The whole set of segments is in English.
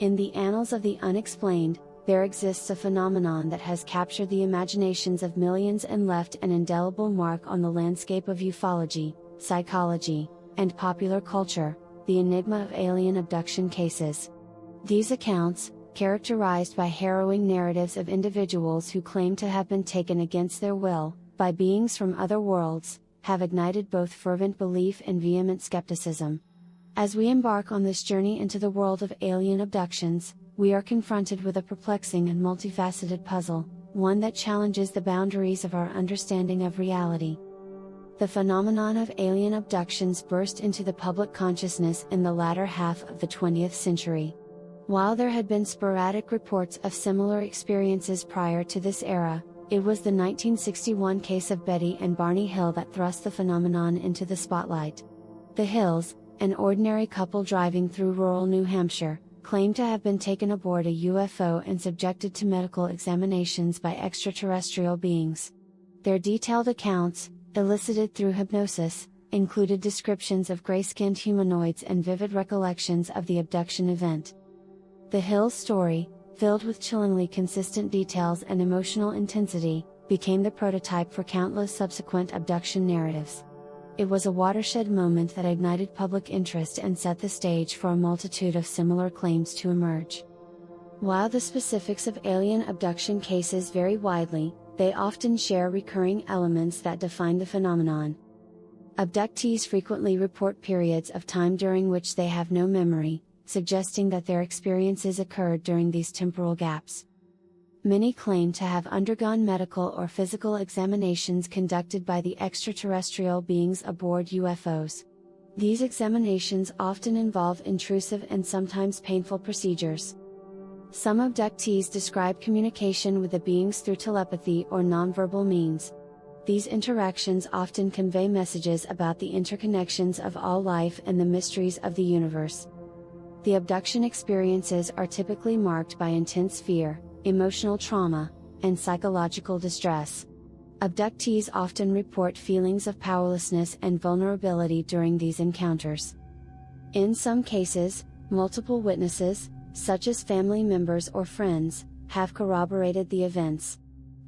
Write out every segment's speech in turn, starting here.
In the annals of the unexplained, there exists a phenomenon that has captured the imaginations of millions and left an indelible mark on the landscape of ufology, psychology, and popular culture: the enigma of alien abduction cases. These accounts, characterized by harrowing narratives of individuals who claim to have been taken against their will, by beings from other worlds, have ignited both fervent belief and vehement skepticism. As we embark on this journey into the world of alien abductions, we are confronted with a perplexing and multifaceted puzzle, one that challenges the boundaries of our understanding of reality. The phenomenon of alien abductions burst into the public consciousness in the latter half of the 20th century. While there had been sporadic reports of similar experiences prior to this era, it was the 1961 case of Betty and Barney Hill that thrust the phenomenon into the spotlight. The Hills, an ordinary couple driving through rural New Hampshire, claimed to have been taken aboard a UFO and subjected to medical examinations by extraterrestrial beings. Their detailed accounts, elicited through hypnosis, included descriptions of gray-skinned humanoids and vivid recollections of the abduction event. The Hills' story, filled with chillingly consistent details and emotional intensity, became the prototype for countless subsequent abduction narratives. It was a watershed moment that ignited public interest and set the stage for a multitude of similar claims to emerge. While the specifics of alien abduction cases vary widely, they often share recurring elements that define the phenomenon. Abductees frequently report periods of time during which they have no memory, suggesting that their experiences occurred during these temporal gaps. Many claim to have undergone medical or physical examinations conducted by the extraterrestrial beings aboard UFOs. These examinations often involve intrusive and sometimes painful procedures. Some abductees describe communication with the beings through telepathy or nonverbal means. These interactions often convey messages about the interconnections of all life and the mysteries of the universe. The abduction experiences are typically marked by intense fear, emotional trauma, and psychological distress. Abductees often report feelings of powerlessness and vulnerability during these encounters. In some cases, multiple witnesses, such as family members or friends, have corroborated the events.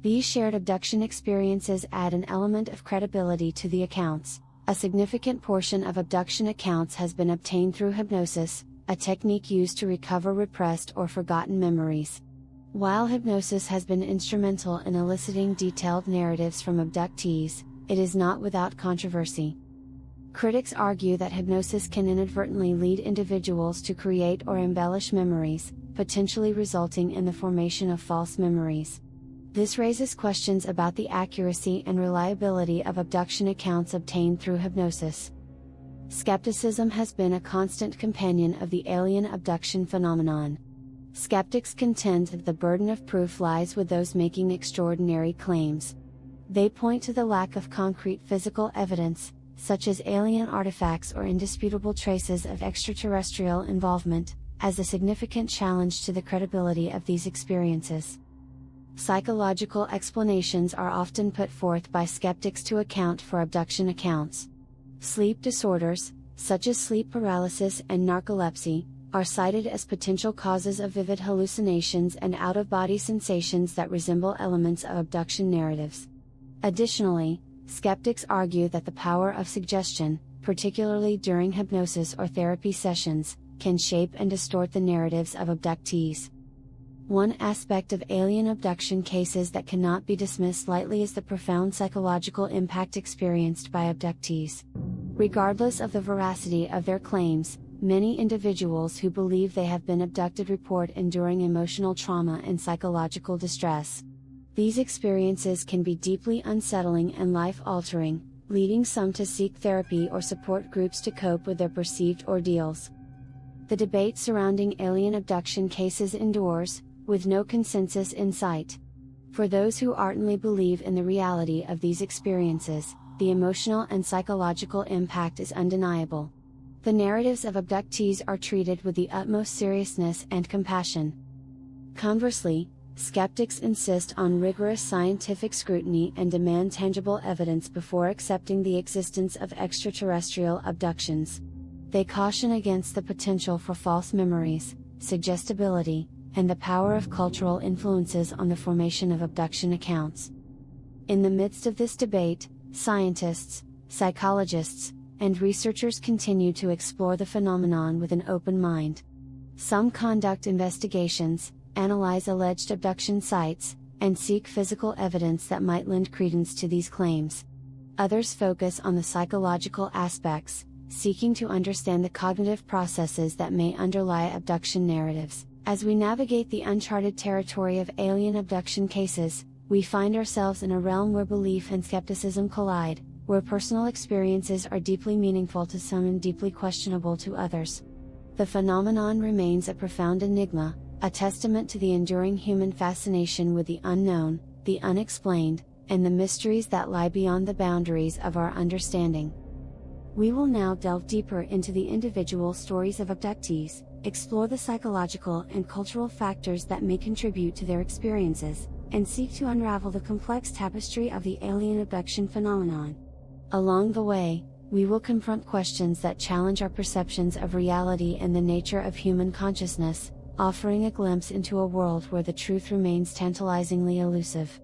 These shared abduction experiences add an element of credibility to the accounts. A significant portion of abduction accounts has been obtained through hypnosis, a technique used to recover repressed or forgotten memories. While hypnosis has been instrumental in eliciting detailed narratives from abductees, it is not without controversy. Critics argue that hypnosis can inadvertently lead individuals to create or embellish memories, potentially resulting in the formation of false memories. This raises questions about the accuracy and reliability of abduction accounts obtained through hypnosis. Skepticism has been a constant companion of the alien abduction phenomenon. Skeptics contend that the burden of proof lies with those making extraordinary claims. They point to the lack of concrete physical evidence, such as alien artifacts or indisputable traces of extraterrestrial involvement, as a significant challenge to the credibility of these experiences. Psychological explanations are often put forth by skeptics to account for abduction accounts. Sleep disorders, such as sleep paralysis and narcolepsy, are cited as potential causes of vivid hallucinations and out-of-body sensations that resemble elements of abduction narratives. Additionally, skeptics argue that the power of suggestion, particularly during hypnosis or therapy sessions, can shape and distort the narratives of abductees. One aspect of alien abduction cases that cannot be dismissed lightly is the profound psychological impact experienced by abductees. Regardless of the veracity of their claims, many individuals who believe they have been abducted report enduring emotional trauma and psychological distress. These experiences can be deeply unsettling and life-altering, leading some to seek therapy or support groups to cope with their perceived ordeals. The debate surrounding alien abduction cases endures, with no consensus in sight. For those who ardently believe in the reality of these experiences, the emotional and psychological impact is undeniable. The narratives of abductees are treated with the utmost seriousness and compassion. Conversely, skeptics insist on rigorous scientific scrutiny and demand tangible evidence before accepting the existence of extraterrestrial abductions. They caution against the potential for false memories, suggestibility, and the power of cultural influences on the formation of abduction accounts. In the midst of this debate, scientists, psychologists, and researchers continue to explore the phenomenon with an open mind. Some conduct investigations, analyze alleged abduction sites, and seek physical evidence that might lend credence to these claims. Others focus on the psychological aspects, seeking to understand the cognitive processes that may underlie abduction narratives. As we navigate the uncharted territory of alien abduction cases, we find ourselves in a realm where belief and skepticism collide, where personal experiences are deeply meaningful to some and deeply questionable to others. The phenomenon remains a profound enigma, a testament to the enduring human fascination with the unknown, the unexplained, and the mysteries that lie beyond the boundaries of our understanding. We will now delve deeper into the individual stories of abductees, explore the psychological and cultural factors that may contribute to their experiences, and seek to unravel the complex tapestry of the alien abduction phenomenon. Along the way, we will confront questions that challenge our perceptions of reality and the nature of human consciousness, offering a glimpse into a world where the truth remains tantalizingly elusive.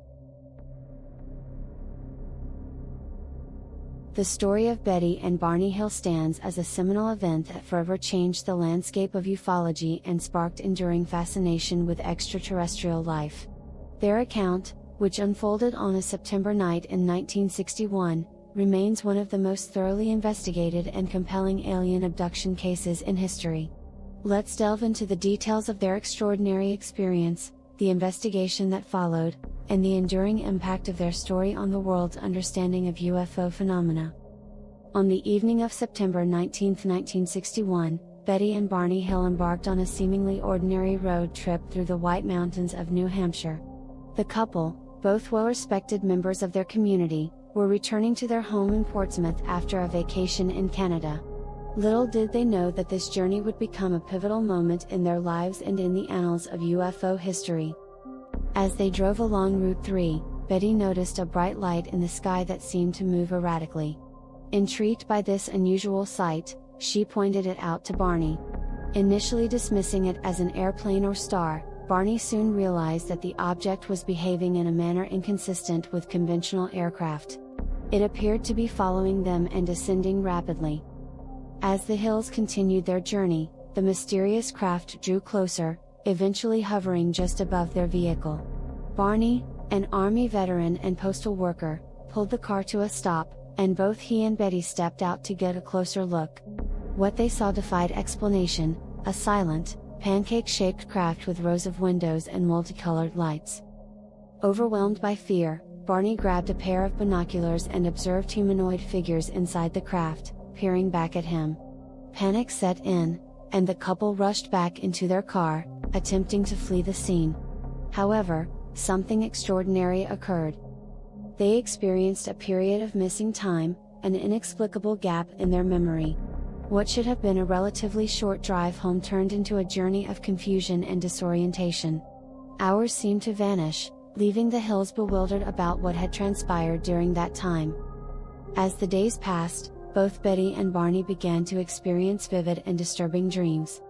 The story of Betty and Barney Hill stands as a seminal event that forever changed the landscape of ufology and sparked enduring fascination with extraterrestrial life. Their account, which unfolded on a September night in 1961, remains one of the most thoroughly investigated and compelling alien abduction cases in history. Let's delve into the details of their extraordinary experience, the investigation that followed, and the enduring impact of their story on the world's understanding of UFO phenomena. On the evening of September 19, 1961, Betty and Barney Hill embarked on a seemingly ordinary road trip through the White Mountains of New Hampshire. The couple, both well-respected members of their community, were returning to their home in Portsmouth after a vacation in Canada. Little did they know that this journey would become a pivotal moment in their lives and in the annals of UFO history. As they drove along Route 3, Betty noticed a bright light in the sky that seemed to move erratically. Intrigued by this unusual sight, she pointed it out to Barney. Initially dismissing it as an airplane or star, Barney soon realized that the object was behaving in a manner inconsistent with conventional aircraft. It appeared to be following them and descending rapidly. As the Hills continued their journey, the mysterious craft drew closer, eventually hovering just above their vehicle. Barney, an Army veteran and postal worker, pulled the car to a stop, and both he and Betty stepped out to get a closer look. What they saw defied explanation: a silent, pancake-shaped craft with rows of windows and multicolored lights. Overwhelmed by fear, Barney grabbed a pair of binoculars and observed humanoid figures inside the craft, peering back at him. Panic set in, and the couple rushed back into their car, attempting to flee the scene. However, something extraordinary occurred. They experienced a period of missing time, an inexplicable gap in their memory. What should have been a relatively short drive home turned into a journey of confusion and disorientation. Hours seemed to vanish, leaving the Hills bewildered about what had transpired during that time. As the days passed, both Betty and Barney began to experience vivid and disturbing dreams.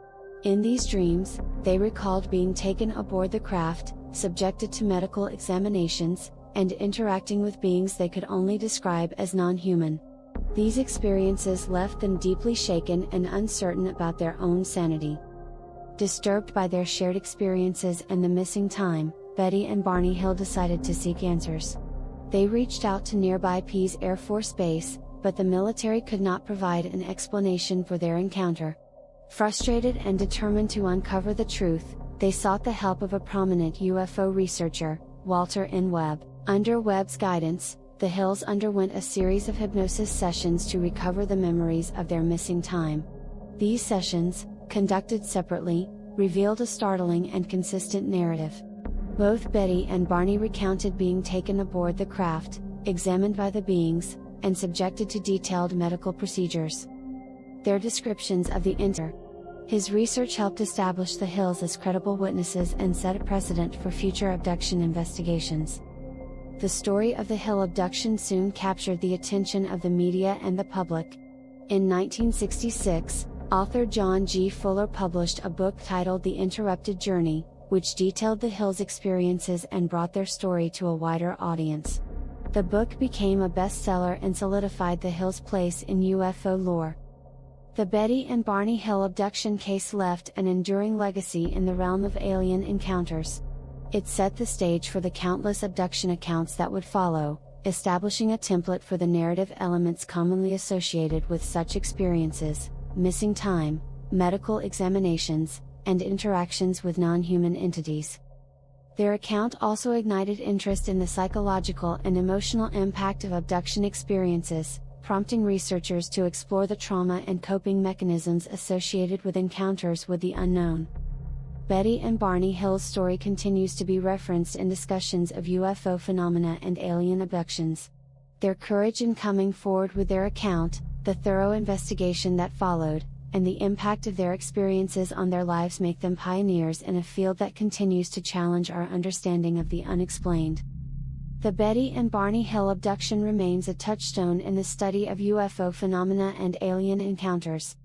In these dreams, they recalled being taken aboard the craft, subjected to medical examinations, and interacting with beings they could only describe as non-human. These experiences left them deeply shaken and uncertain about their own sanity. Disturbed by their shared experiences and the missing time, Betty and Barney Hill decided to seek answers. They reached out to nearby Pease Air Force Base, but the military could not provide an explanation for their encounter. Frustrated and determined to uncover the truth, they sought the help of a prominent UFO researcher, Walter N. Webb. Under Webb's guidance, the Hills underwent a series of hypnosis sessions to recover the memories of their missing time. These sessions, conducted separately, revealed a startling and consistent narrative. Both Betty and Barney recounted being taken aboard the craft, examined by the beings, and subjected to detailed medical procedures. Their descriptions of the His research helped establish the Hills as credible witnesses and set a precedent for future abduction investigations. The story of the Hill abduction soon captured the attention of the media and the public. In 1966, Author John G. Fuller published a book titled The Interrupted Journey, which detailed the Hills' experiences and brought their story to a wider audience. The book became a bestseller and solidified the Hills' place in UFO lore. The Betty and Barney Hill abduction case left an enduring legacy in the realm of alien encounters. It set the stage for the countless abduction accounts that would follow, establishing a template for the narrative elements commonly associated with such experiences: missing time, medical examinations, and interactions with non-human entities. Their account also ignited interest in the psychological and emotional impact of abduction experiences, prompting researchers to explore the trauma and coping mechanisms associated with encounters with the unknown. Betty and Barney Hill's story continues to be referenced in discussions of UFO phenomena and alien abductions. Their courage in coming forward with their account, the thorough investigation that followed, and the impact of their experiences on their lives make them pioneers in a field that continues to challenge our understanding of the unexplained. The Betty and Barney Hill abduction remains a touchstone in the study of UFO phenomena and alien encounters.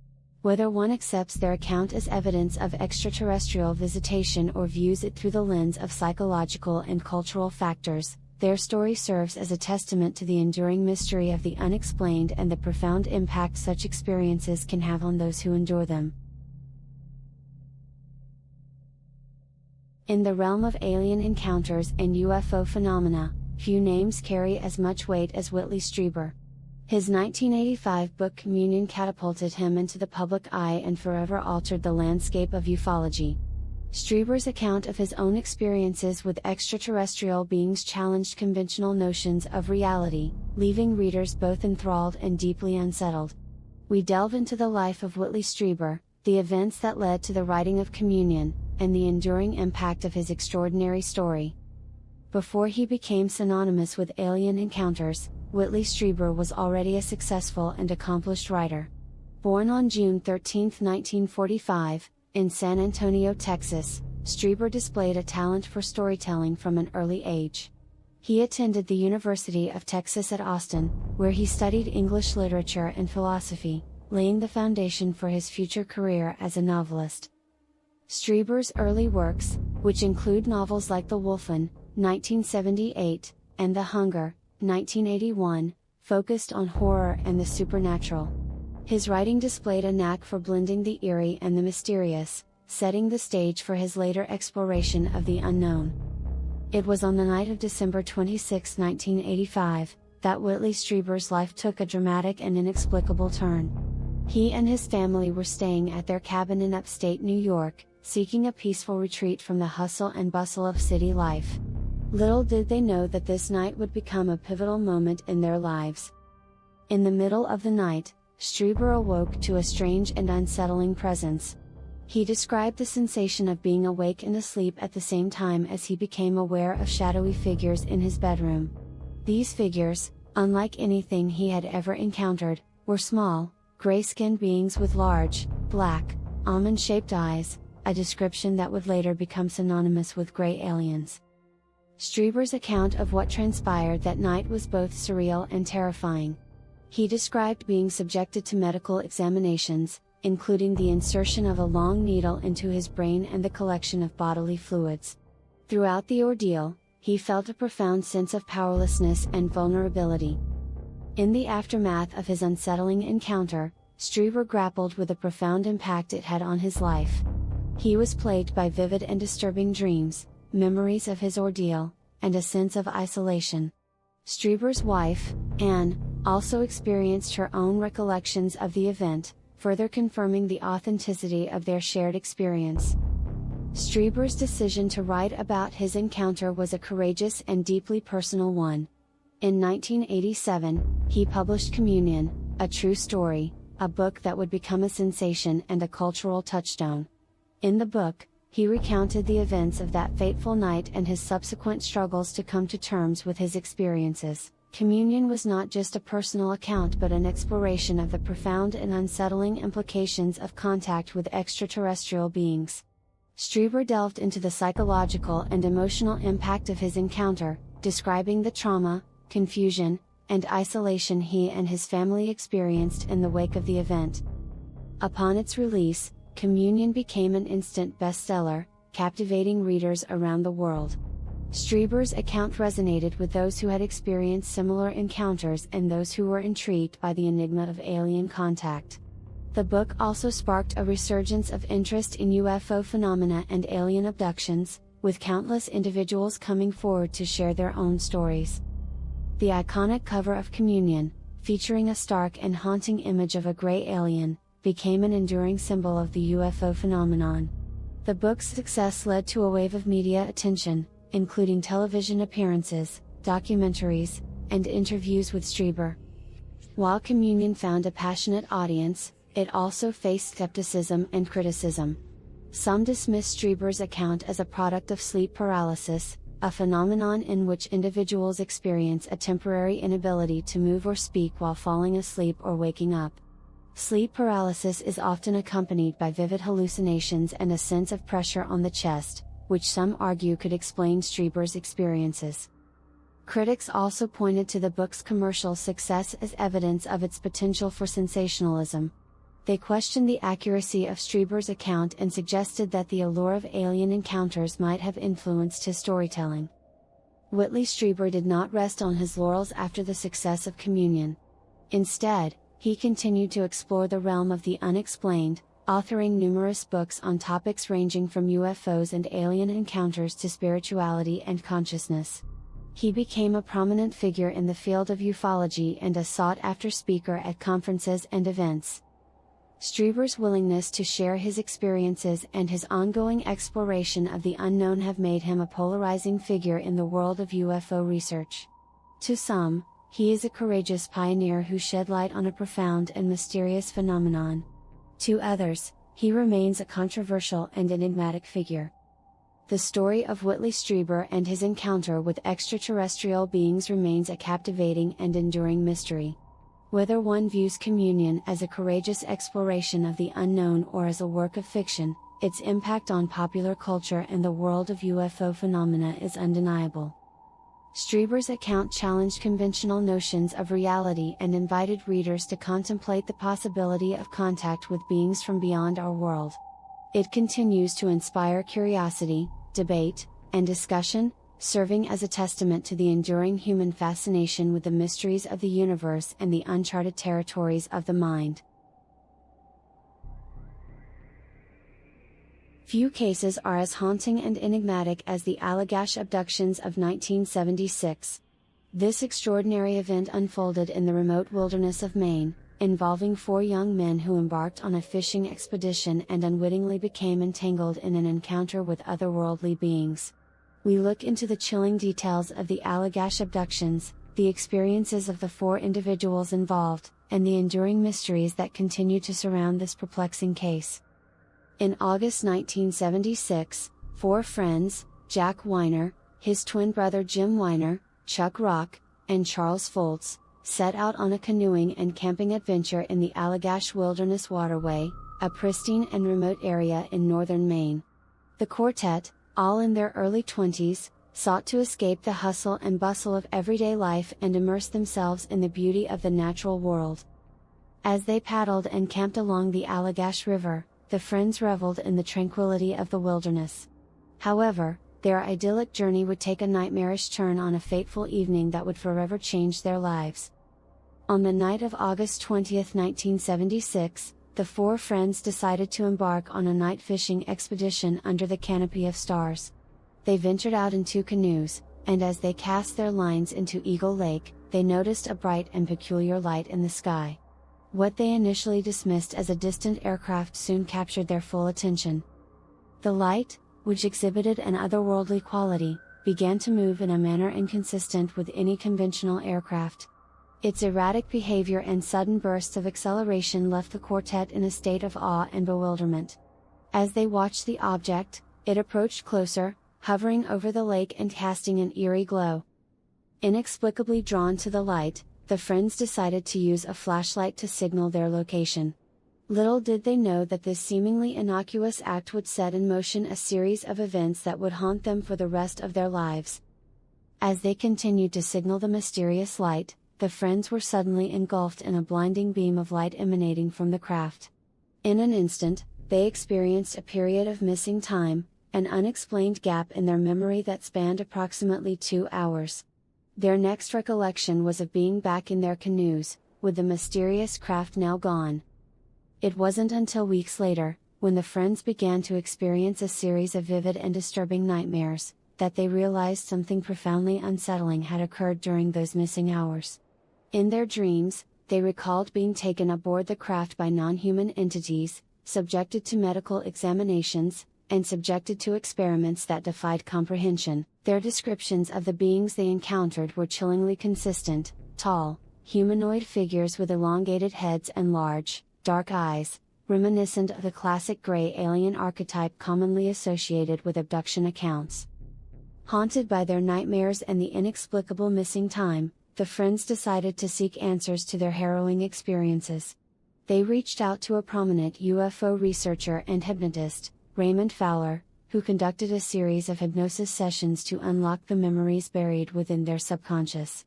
Whether one accepts their account as evidence of extraterrestrial visitation or views it through the lens of psychological and cultural factors, their story serves as a testament to the enduring mystery of the unexplained and the profound impact such experiences can have on those who endure them. In the realm of alien encounters and UFO phenomena, few names carry as much weight as Whitley Strieber. His 1985 book Communion catapulted him into the public eye and forever altered the landscape of ufology. Strieber's account of his own experiences with extraterrestrial beings challenged conventional notions of reality, leaving readers both enthralled and deeply unsettled. We delve into the life of Whitley Strieber, the events that led to the writing of Communion, and the enduring impact of his extraordinary story. Before he became synonymous with alien encounters, Whitley Strieber was already a successful and accomplished writer. Born on June 13, 1945, in San Antonio, Texas, Strieber displayed a talent for storytelling from an early age. He attended the University of Texas at Austin, where he studied English literature and philosophy, laying the foundation for his future career as a novelist. Strieber's early works, which include novels like The Wolfen, 1978, and The Hunger, 1981, focused on horror and the supernatural. His writing displayed a knack for blending the eerie and the mysterious, setting the stage for his later exploration of the unknown. It was on the night of December 26, 1985, that Whitley Strieber's life took a dramatic and inexplicable turn. He and his family were staying at their cabin in upstate New York, seeking a peaceful retreat from the hustle and bustle of city life. Little did they know that this night would become a pivotal moment in their lives. In the middle of the night, Strieber awoke to a strange and unsettling presence. He described the sensation of being awake and asleep at the same time as he became aware of shadowy figures in his bedroom. These figures, unlike anything he had ever encountered, were small, gray-skinned beings with large, black, almond-shaped eyes, a description that would later become synonymous with gray aliens. Strieber's account of what transpired that night was both surreal and terrifying. He described being subjected to medical examinations, including the insertion of a long needle into his brain and the collection of bodily fluids. Throughout the ordeal, he felt a profound sense of powerlessness and vulnerability. In the aftermath of his unsettling encounter, Strieber grappled with the profound impact it had on his life. He was plagued by vivid and disturbing dreams, memories of his ordeal, and a sense of isolation. Strieber's wife, Anne, also experienced her own recollections of the event, further confirming the authenticity of their shared experience. Strieber's decision to write about his encounter was a courageous and deeply personal one. In 1987, he published Communion, a true story, a book that would become a sensation and a cultural touchstone. In the book, he recounted the events of that fateful night and his subsequent struggles to come to terms with his experiences. Communion was not just a personal account but an exploration of the profound and unsettling implications of contact with extraterrestrial beings. Strieber delved into the psychological and emotional impact of his encounter, describing the trauma, confusion, and isolation he and his family experienced in the wake of the event. Upon its release, Communion became an instant bestseller, captivating readers around the world. Stieber's account resonated with those who had experienced similar encounters and those who were intrigued by the enigma of alien contact. The book also sparked a resurgence of interest in UFO phenomena and alien abductions, with countless individuals coming forward to share their own stories. The iconic cover of Communion, featuring a stark and haunting image of a gray alien, became an enduring symbol of the UFO phenomenon. The book's success led to a wave of media attention, including television appearances, documentaries, and interviews with Stieber. While Communion found a passionate audience, it also faced skepticism and criticism. Some dismissed Stieber's account as a product of sleep paralysis, a phenomenon in which individuals experience a temporary inability to move or speak while falling asleep or waking up. Sleep paralysis is often accompanied by vivid hallucinations and a sense of pressure on the chest, which some argue could explain Stieber's experiences. Critics also pointed to the book's commercial success as evidence of its potential for sensationalism. They questioned the accuracy of Stieber's account and suggested that the allure of alien encounters might have influenced his storytelling. Whitley Strieber did not rest on his laurels after the success of Communion. Instead, he continued to explore the realm of the unexplained, authoring numerous books on topics ranging from UFOs and alien encounters to spirituality and consciousness. He became a prominent figure in the field of ufology and a sought-after speaker at conferences and events. Stieber's willingness to share his experiences and his ongoing exploration of the unknown have made him a polarizing figure in the world of UFO research. To some, he is a courageous pioneer who shed light on a profound and mysterious phenomenon. To others, he remains a controversial and enigmatic figure. The story of Whitley Strieber and his encounter with extraterrestrial beings remains a captivating and enduring mystery. Whether one views Communion as a courageous exploration of the unknown or as a work of fiction, its impact on popular culture and the world of UFO phenomena is undeniable. Stieber's account challenged conventional notions of reality and invited readers to contemplate the possibility of contact with beings from beyond our world. It continues to inspire curiosity, debate, and discussion, serving as a testament to the enduring human fascination with the mysteries of the universe and the uncharted territories of the mind. Few cases are as haunting and enigmatic as the Allagash abductions of 1976. This extraordinary event unfolded in the remote wilderness of Maine, involving 4 young men who embarked on a fishing expedition and unwittingly became entangled in an encounter with otherworldly beings. We look into the chilling details of the Allagash abductions, the experiences of the 4 individuals involved, and the enduring mysteries that continue to surround this perplexing case. In August 1976, 4 friends, Jack Weiner, his twin brother Jim Weiner, Chuck Rock, and Charles Foltz, set out on a canoeing and camping adventure in the Allagash Wilderness Waterway, a pristine and remote area in northern Maine. The quartet, all in their early 20s, sought to escape the hustle and bustle of everyday life and immerse themselves in the beauty of the natural world. As they paddled and camped along the Allagash River, the friends reveled in the tranquility of the wilderness. However, their idyllic journey would take a nightmarish turn on a fateful evening that would forever change their lives. On the night of August 20, 1976, the 4 friends decided to embark on a night fishing expedition under the canopy of stars. They ventured out in 2 canoes, and as they cast their lines into Eagle Lake, they noticed a bright and peculiar light in the sky. What they initially dismissed as a distant aircraft soon captured their full attention. The light, which exhibited an otherworldly quality, began to move in a manner inconsistent with any conventional aircraft. Its erratic behavior and sudden bursts of acceleration left the quartet in a state of awe and bewilderment. As they watched the object, it approached closer, hovering over the lake and casting an eerie glow. Inexplicably drawn to the light, the friends decided to use a flashlight to signal their location. Little did they know that this seemingly innocuous act would set in motion a series of events that would haunt them for the rest of their lives. As they continued to signal the mysterious light, the friends were suddenly engulfed in a blinding beam of light emanating from the craft. In an instant, they experienced a period of missing time, an unexplained gap in their memory that spanned approximately 2 hours. Their next recollection was of being back in their canoes, with the mysterious craft now gone. It wasn't until weeks later, when the friends began to experience a series of vivid and disturbing nightmares, that they realized something profoundly unsettling had occurred during those missing hours. In their dreams, they recalled being taken aboard the craft by non-human entities, subjected to medical examinations, and subjected to experiments that defied comprehension. Their descriptions of the beings they encountered were chillingly consistent: tall, humanoid figures with elongated heads and large, dark eyes, reminiscent of the classic gray alien archetype commonly associated with abduction accounts. Haunted by their nightmares and the inexplicable missing time, the friends decided to seek answers to their harrowing experiences. They reached out to a prominent UFO researcher and hypnotist, Raymond Fowler, who conducted a series of hypnosis sessions to unlock the memories buried within their subconscious.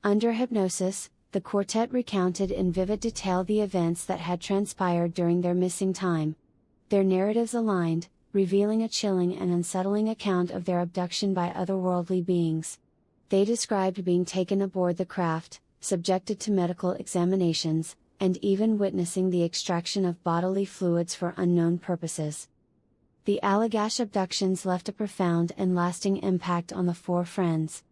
Under hypnosis, the quartet recounted in vivid detail the events that had transpired during their missing time. Their narratives aligned, revealing a chilling and unsettling account of their abduction by otherworldly beings. They described being taken aboard the craft, subjected to medical examinations, and even witnessing the extraction of bodily fluids for unknown purposes. The Allagash abductions left a profound and lasting impact on the four friends.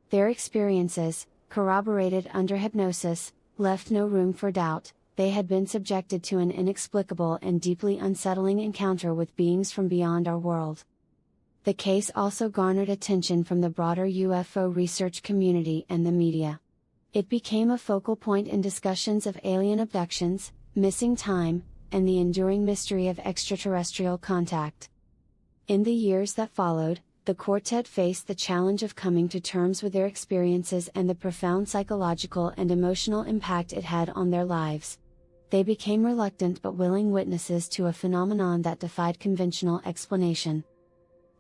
Their experiences, corroborated under hypnosis, left no room for doubt. They had been subjected to an inexplicable and deeply unsettling encounter with beings from beyond our world. The case also garnered attention from the broader UFO research community and the media. It became a focal point in discussions of alien abductions, missing time, and the enduring mystery of extraterrestrial contact. In the years that followed, the quartet faced the challenge of coming to terms with their experiences and the profound psychological and emotional impact it had on their lives. They became reluctant but willing witnesses to a phenomenon that defied conventional explanation.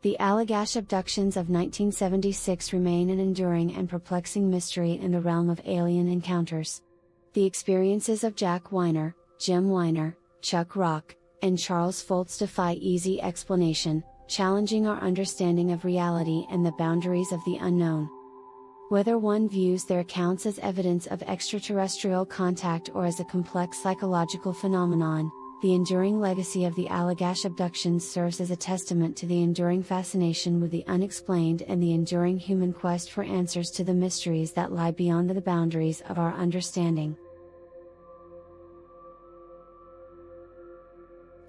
The Allagash abductions of 1976 remain an enduring and perplexing mystery in the realm of alien encounters. The experiences of Jack Weiner, Jim Weiner, Chuck Rock, and Charles Foltz defy easy explanation, challenging our understanding of reality and the boundaries of the unknown. Whether one views their accounts as evidence of extraterrestrial contact or as a complex psychological phenomenon, the enduring legacy of the Allagash abductions serves as a testament to the enduring fascination with the unexplained and the enduring human quest for answers to the mysteries that lie beyond the boundaries of our understanding.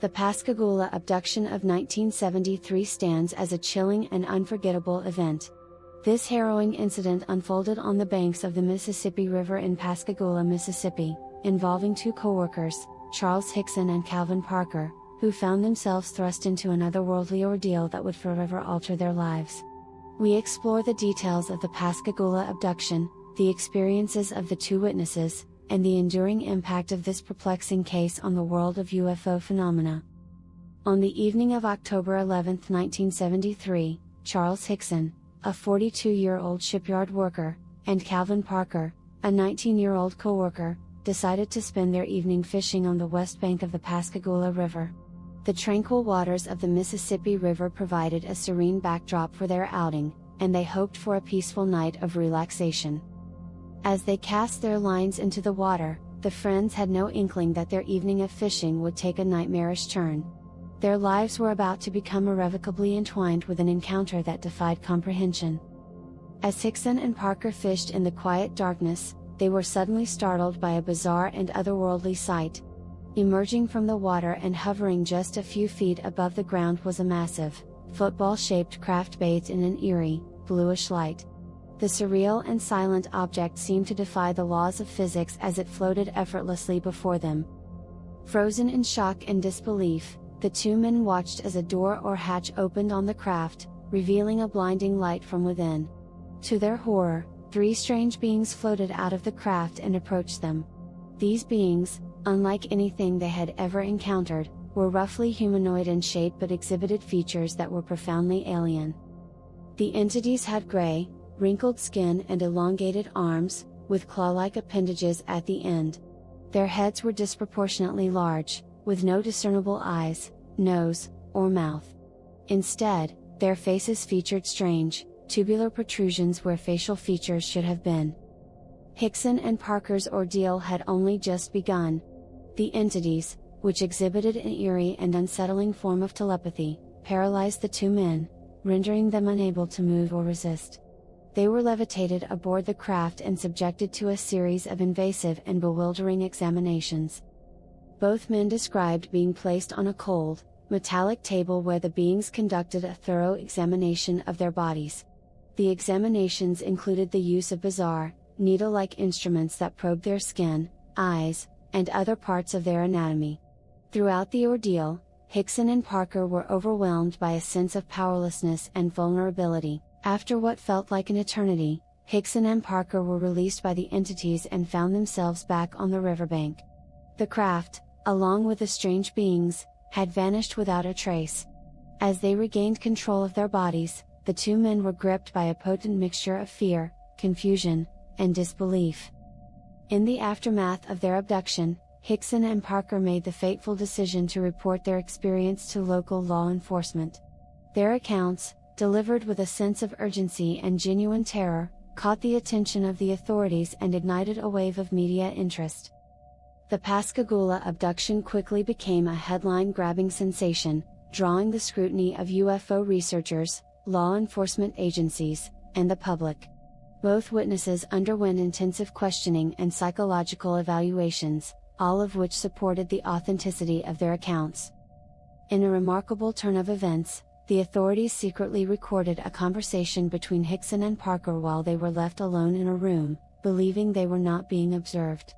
The Pascagoula abduction of 1973 stands as a chilling and unforgettable event. This harrowing incident unfolded on the banks of the Mississippi River in Pascagoula, Mississippi, involving two co-workers, Charles Hickson and Calvin Parker, who found themselves thrust into an otherworldly ordeal that would forever alter their lives. We explore the details of the Pascagoula abduction, the experiences of the two witnesses, and the enduring impact of this perplexing case on the world of UFO phenomena. On the evening of October 11, 1973, Charles Hickson, a 42-year-old shipyard worker, and Calvin Parker, a 19-year-old co-worker, decided to spend their evening fishing on the west bank of the Pascagoula River. The tranquil waters of the Mississippi River provided a serene backdrop for their outing, and they hoped for a peaceful night of relaxation. As they cast their lines into the water, the friends had no inkling that their evening of fishing would take a nightmarish turn. Their lives were about to become irrevocably entwined with an encounter that defied comprehension. As Hickson and Parker fished in the quiet darkness, they were suddenly startled by a bizarre and otherworldly sight. Emerging from the water and hovering just a few feet above the ground was a massive, football-shaped craft bathed in an eerie, bluish light. The surreal and silent object seemed to defy the laws of physics as it floated effortlessly before them. Frozen in shock and disbelief, the two men watched as a door or hatch opened on the craft, revealing a blinding light from within. To their horror, three strange beings floated out of the craft and approached them. These beings, unlike anything they had ever encountered, were roughly humanoid in shape but exhibited features that were profoundly alien. The entities had gray, wrinkled skin and elongated arms, with claw-like appendages at the end. Their heads were disproportionately large, with no discernible eyes, nose, or mouth. Instead, their faces featured strange, tubular protrusions where facial features should have been. Hickson and Parker's ordeal had only just begun. The entities, which exhibited an eerie and unsettling form of telepathy, paralyzed the two men, rendering them unable to move or resist. They were levitated aboard the craft and subjected to a series of invasive and bewildering examinations. Both men described being placed on a cold, metallic table where the beings conducted a thorough examination of their bodies. The examinations included the use of bizarre, needle-like instruments that probed their skin, eyes, and other parts of their anatomy. Throughout the ordeal, Hickson and Parker were overwhelmed by a sense of powerlessness and vulnerability. After what felt like an eternity, Hickson and Parker were released by the entities and found themselves back on the riverbank. The craft, along with the strange beings, had vanished without a trace. As they regained control of their bodies, the two men were gripped by a potent mixture of fear, confusion, and disbelief. In the aftermath of their abduction, Hickson and Parker made the fateful decision to report their experience to local law enforcement. Their accounts, delivered with a sense of urgency and genuine terror, caught the attention of the authorities and ignited a wave of media interest. The Pascagoula abduction quickly became a headline-grabbing sensation, drawing the scrutiny of UFO researchers, law enforcement agencies, and the public. Both witnesses underwent intensive questioning and psychological evaluations, all of which supported the authenticity of their accounts. In a remarkable turn of events, the authorities secretly recorded a conversation between Hickson and Parker while they were left alone in a room, believing they were not being observed.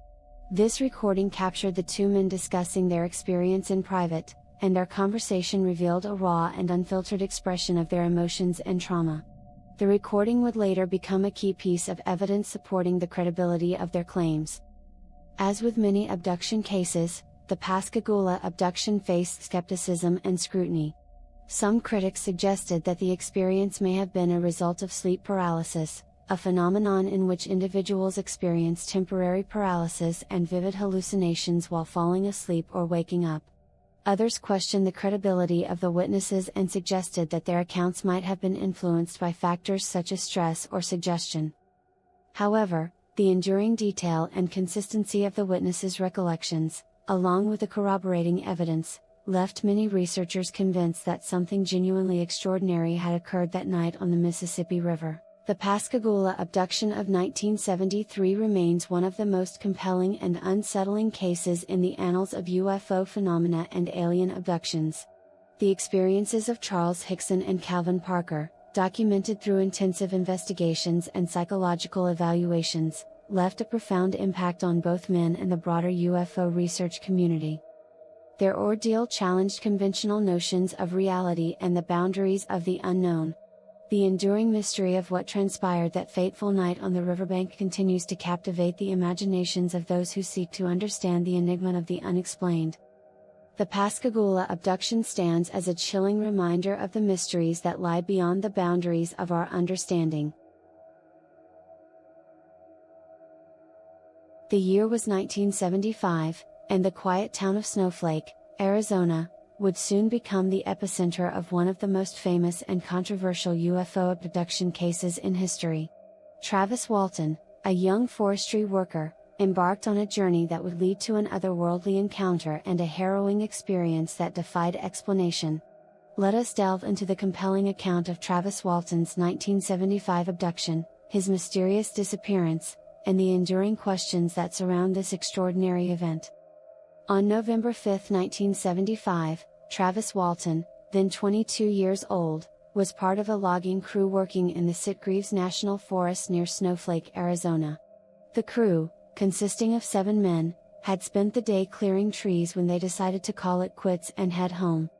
This recording captured the two men discussing their experience in private, and their conversation revealed a raw and unfiltered expression of their emotions and trauma. The recording would later become a key piece of evidence supporting the credibility of their claims. As with many abduction cases, the Pascagoula abduction faced skepticism and scrutiny. Some critics suggested that the experience may have been a result of sleep paralysis, a phenomenon in which individuals experience temporary paralysis and vivid hallucinations while falling asleep or waking up. Others questioned the credibility of the witnesses and suggested that their accounts might have been influenced by factors such as stress or suggestion. However, the enduring detail and consistency of the witnesses' recollections, along with the corroborating evidence, left many researchers convinced that something genuinely extraordinary had occurred that night on the Mississippi River. The Pascagoula abduction of 1973 remains one of the most compelling and unsettling cases in the annals of UFO phenomena and alien abductions. The experiences of Charles Hickson and Calvin Parker, documented through intensive investigations and psychological evaluations, left a profound impact on both men and the broader UFO research community. Their ordeal challenged conventional notions of reality and the boundaries of the unknown. The enduring mystery of what transpired that fateful night on the riverbank continues to captivate the imaginations of those who seek to understand the enigma of the unexplained. The Pascagoula abduction stands as a chilling reminder of the mysteries that lie beyond the boundaries of our understanding. The year was 1975, and the quiet town of Snowflake, Arizona, would soon become the epicenter of one of the most famous and controversial UFO abduction cases in history. Travis Walton, a young forestry worker, embarked on a journey that would lead to an otherworldly encounter and a harrowing experience that defied explanation. Let us delve into the compelling account of Travis Walton's 1975 abduction, his mysterious disappearance, and the enduring questions that surround this extraordinary event. On November 5, 1975, Travis Walton, then 22 years old, was part of a logging crew working in the Sitgreaves National Forest near Snowflake, Arizona. The crew, consisting of 7 men, had spent the day clearing trees when they decided to call it quits and head home.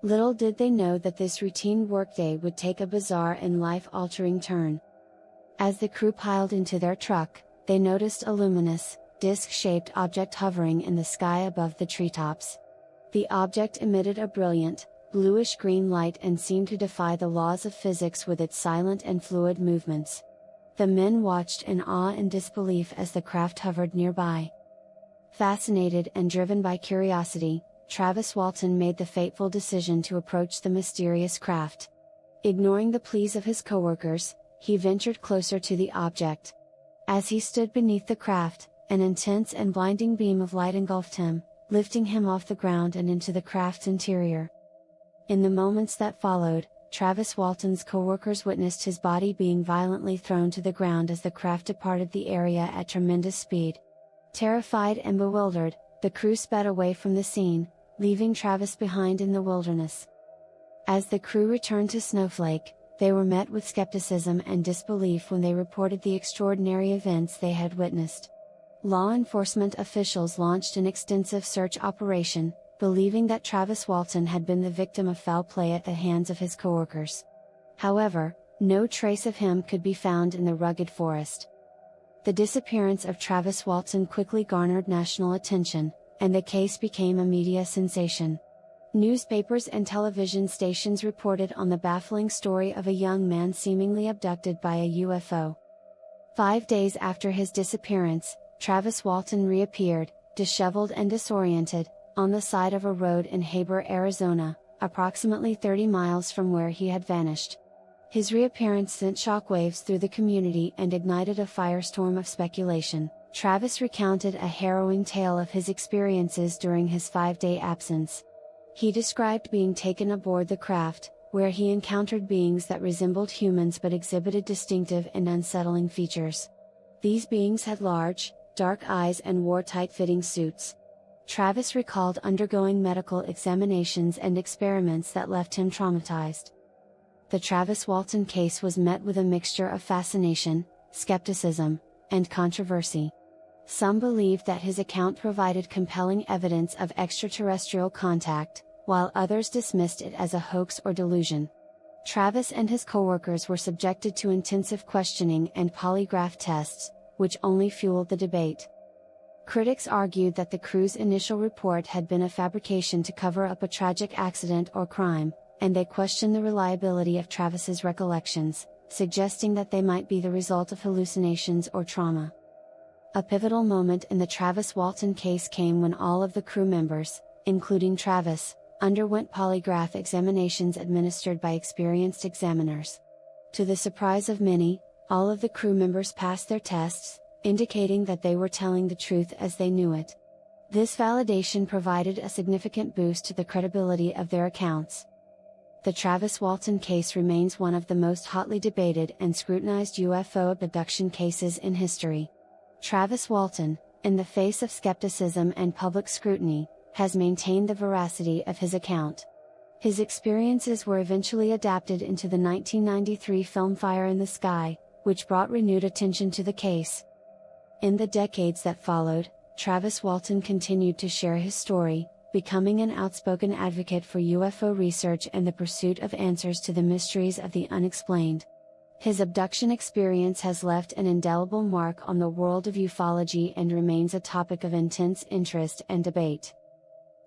Little did they know that this routine workday would take a bizarre and life-altering turn. As the crew piled into their truck, they noticed a luminous, disc-shaped object hovering in the sky above the treetops. The object emitted a brilliant, bluish-green light and seemed to defy the laws of physics with its silent and fluid movements. The men watched in awe and disbelief as the craft hovered nearby. Fascinated and driven by curiosity, Travis Walton made the fateful decision to approach the mysterious craft. Ignoring the pleas of his coworkers, he ventured closer to the object. As he stood beneath the craft, an intense and blinding beam of light engulfed him, lifting him off the ground and into the craft's interior. In the moments that followed, Travis Walton's coworkers witnessed his body being violently thrown to the ground as the craft departed the area at tremendous speed. Terrified and bewildered, the crew sped away from the scene, leaving Travis behind in the wilderness. As the crew returned to Snowflake, they were met with skepticism and disbelief when they reported the extraordinary events they had witnessed. Law enforcement officials launched an extensive search operation, believing that Travis Walton had been the victim of foul play at the hands of his coworkers. However, no trace of him could be found in the rugged forest. The disappearance of Travis Walton quickly garnered national attention, and the case became a media sensation. Newspapers and television stations reported on the baffling story of a young man seemingly abducted by a UFO. 5 days after his disappearance, Travis Walton reappeared, disheveled and disoriented, on the side of a road in Heber, Arizona, approximately 30 miles from where he had vanished. His reappearance sent shockwaves through the community and ignited a firestorm of speculation. Travis recounted a harrowing tale of his experiences during his 5-day absence. He described being taken aboard the craft, where he encountered beings that resembled humans but exhibited distinctive and unsettling features. These beings had large, dark eyes and wore tight-fitting suits. Travis recalled undergoing medical examinations and experiments that left him traumatized. The Travis Walton case was met with a mixture of fascination, skepticism, and controversy. Some believed that his account provided compelling evidence of extraterrestrial contact, while others dismissed it as a hoax or delusion. Travis and his coworkers were subjected to intensive questioning and polygraph tests, which only fueled the debate. Critics argued that the crew's initial report had been a fabrication to cover up a tragic accident or crime, and they questioned the reliability of Travis's recollections, suggesting that they might be the result of hallucinations or trauma. A pivotal moment in the Travis Walton case came when all of the crew members, including Travis, underwent polygraph examinations administered by experienced examiners. To the surprise of many, all of the crew members passed their tests, indicating that they were telling the truth as they knew it. This validation provided a significant boost to the credibility of their accounts. The Travis Walton case remains one of the most hotly debated and scrutinized UFO abduction cases in history. Travis Walton, in the face of skepticism and public scrutiny, has maintained the veracity of his account. His experiences were eventually adapted into the 1993 film Fire in the Sky, which brought renewed attention to the case. In the decades that followed, Travis Walton continued to share his story, becoming an outspoken advocate for UFO research and the pursuit of answers to the mysteries of the unexplained. His abduction experience has left an indelible mark on the world of ufology and remains a topic of intense interest and debate.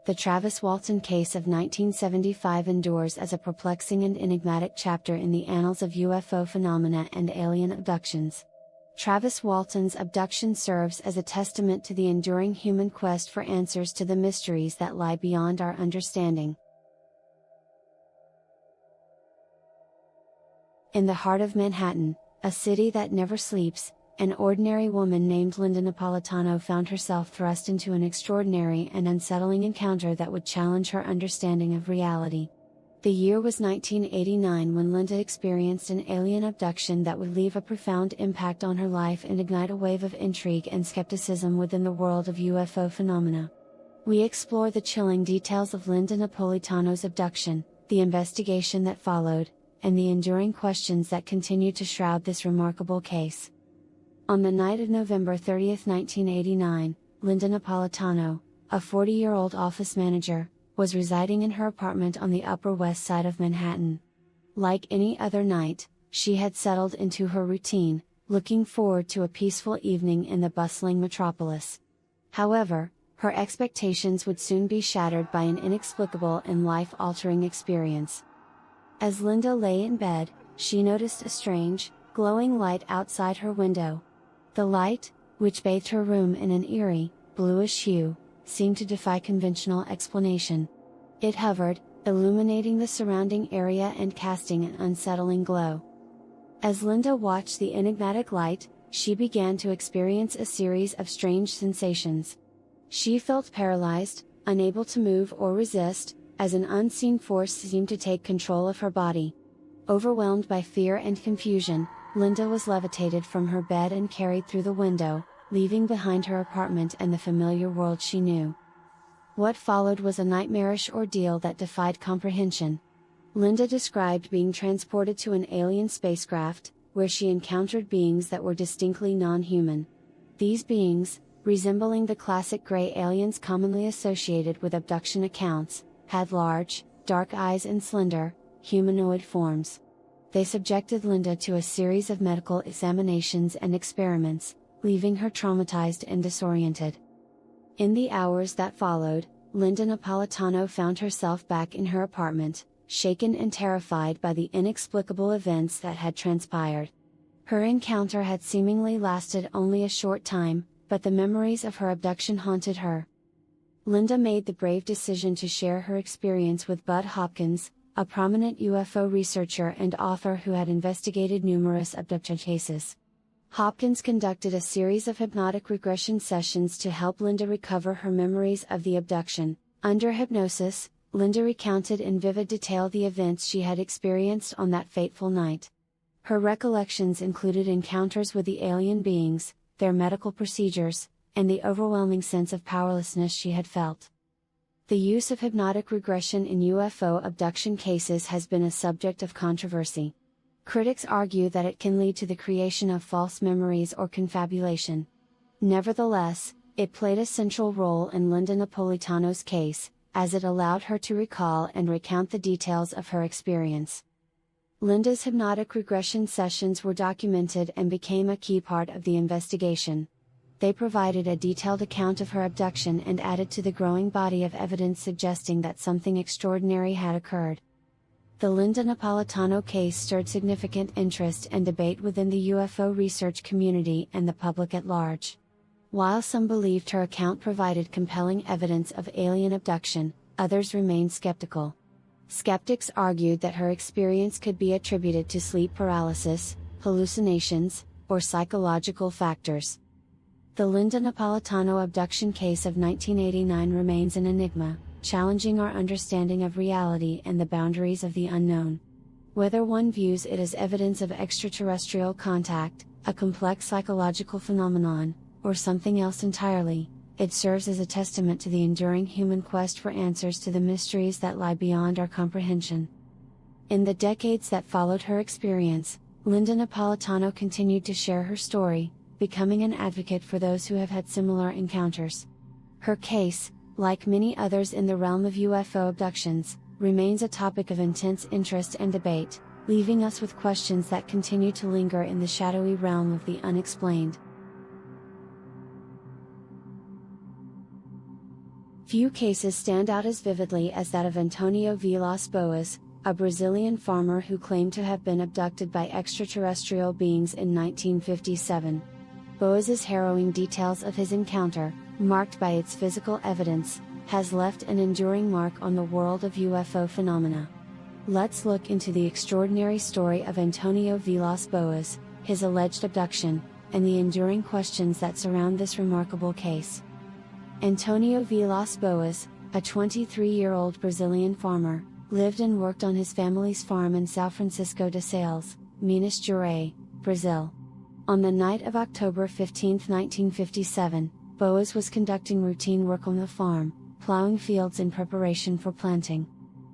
The Travis Walton case of 1975 endures as a perplexing and enigmatic chapter in the annals of UFO phenomena and alien abductions. Travis Walton's abduction serves as a testament to the enduring human quest for answers to the mysteries that lie beyond our understanding. In the heart of Manhattan, a city that never sleeps, an ordinary woman named Linda Napolitano found herself thrust into an extraordinary and unsettling encounter that would challenge her understanding of reality. The year was 1989 when Linda experienced an alien abduction that would leave a profound impact on her life and ignite a wave of intrigue and skepticism within the world of UFO phenomena. We explore the chilling details of Linda Napolitano's abduction, the investigation that followed, and the enduring questions that continue to shroud this remarkable case. On the night of November 30, 1989, Linda Napolitano, a 40-year-old office manager, was residing in her apartment on the Upper West Side of Manhattan. Like any other night, she had settled into her routine, looking forward to a peaceful evening in the bustling metropolis. However, her expectations would soon be shattered by an inexplicable and life-altering experience. As Linda lay in bed, she noticed a strange, glowing light outside her window. The light, which bathed her room in an eerie, bluish hue, seemed to defy conventional explanation. It hovered, illuminating the surrounding area and casting an unsettling glow. As Linda watched the enigmatic light, she began to experience a series of strange sensations. She felt paralyzed, unable to move or resist, as an unseen force seemed to take control of her body. Overwhelmed by fear and confusion, Linda was levitated from her bed and carried through the window, leaving behind her apartment and the familiar world she knew. What followed was a nightmarish ordeal that defied comprehension. Linda described being transported to an alien spacecraft, where she encountered beings that were distinctly non-human. These beings, resembling the classic gray aliens commonly associated with abduction accounts, had large, dark eyes and slender, humanoid forms. They subjected Linda to a series of medical examinations and experiments, leaving her traumatized and disoriented. In the hours that followed, Linda Napolitano found herself back in her apartment, shaken and terrified by the inexplicable events that had transpired. Her encounter had seemingly lasted only a short time, but the memories of her abduction haunted her. Linda made the brave decision to share her experience with Bud Hopkins, a prominent UFO researcher and author who had investigated numerous abduction cases. Hopkins conducted a series of hypnotic regression sessions to help Linda recover her memories of the abduction. Under hypnosis, Linda recounted in vivid detail the events she had experienced on that fateful night. Her recollections included encounters with the alien beings, their medical procedures, and the overwhelming sense of powerlessness she had felt. The use of hypnotic regression in UFO abduction cases has been a subject of controversy. Critics argue that it can lead to the creation of false memories or confabulation. Nevertheless, it played a central role in Linda Napolitano's case, as it allowed her to recall and recount the details of her experience. Linda's hypnotic regression sessions were documented and became a key part of the investigation. They provided a detailed account of her abduction and added to the growing body of evidence suggesting that something extraordinary had occurred. The Linda Napolitano case stirred significant interest and debate within the UFO research community and the public at large. While some believed her account provided compelling evidence of alien abduction, others remained skeptical. Skeptics argued that her experience could be attributed to sleep paralysis, hallucinations, or psychological factors. The Linda Napolitano abduction case of 1989 remains an enigma, challenging our understanding of reality and the boundaries of the unknown. Whether one views it as evidence of extraterrestrial contact, a complex psychological phenomenon, or something else entirely, it serves as a testament to the enduring human quest for answers to the mysteries that lie beyond our comprehension. In the decades that followed her experience, Linda Napolitano continued to share her story, becoming an advocate for those who have had similar encounters. Her case, like many others in the realm of UFO abductions, remains a topic of intense interest and debate, leaving us with questions that continue to linger in the shadowy realm of the unexplained. Few cases stand out as vividly as that of Antonio Vilas Boas, a Brazilian farmer who claimed to have been abducted by extraterrestrial beings in 1957. Boas's harrowing details of his encounter, marked by its physical evidence, has left an enduring mark on the world of UFO phenomena. Let's look into the extraordinary story of Antonio Vilas Boas, his alleged abduction, and the enduring questions that surround this remarkable case. Antonio Vilas Boas, a 23-year-old Brazilian farmer, lived and worked on his family's farm in São Francisco de Sales, Minas Gerais, Brazil. On the night of October 15, 1957, Boas was conducting routine work on the farm, plowing fields in preparation for planting.